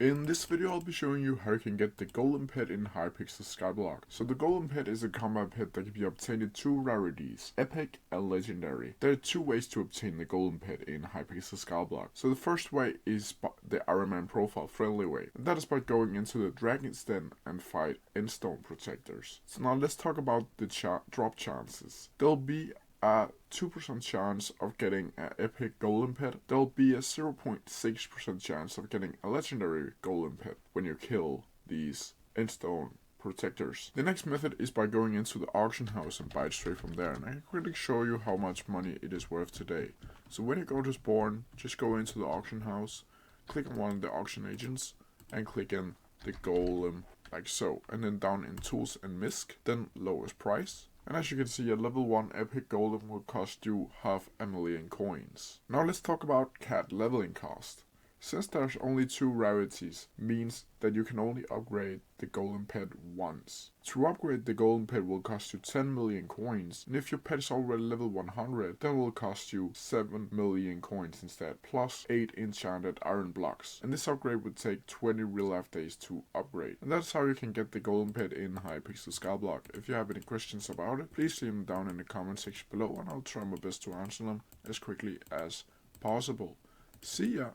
In this video I'll be showing you how you can get the Golem pet in Hypixel Skyblock. So the Golem pet is a combat pet that can be obtained in two rarities, Epic and Legendary. There are two ways to obtain the Golem pet in Hypixel Skyblock. So the first way is the Iron Man profile friendly way, and that is by going into the Dragon's Den and fight Endstone Protectors. So now let's talk about the drop chances. There'll be a 2% chance of getting an epic golem pet. There'll be a 0.6% chance of getting a legendary golem pet when you kill these Endstone Protectors. The next method is by going into the auction house and buy it straight from there, and I can quickly show you how much money it is worth today. So when you go to spawn, just go into the auction house, click on one of the auction agents, and click in the golem like so, and then down in tools and misc, then lowest price. And as you can see, a level 1 epic golem will cost you 500,000 coins. Now let's talk about cat leveling cost. Since there's only two rarities, means that you can only upgrade the golem pet once. To upgrade the golem pet will cost you 10 million coins, and if your pet is already level 100, then it will cost you 7 million coins instead, plus 8 enchanted iron blocks. And this upgrade would take 20 real life days to upgrade. And that's how you can get the golem pet in Hypixel Skyblock. If you have any questions about it, please leave them down in the comment section below, and I'll try my best to answer them as quickly as possible. See ya!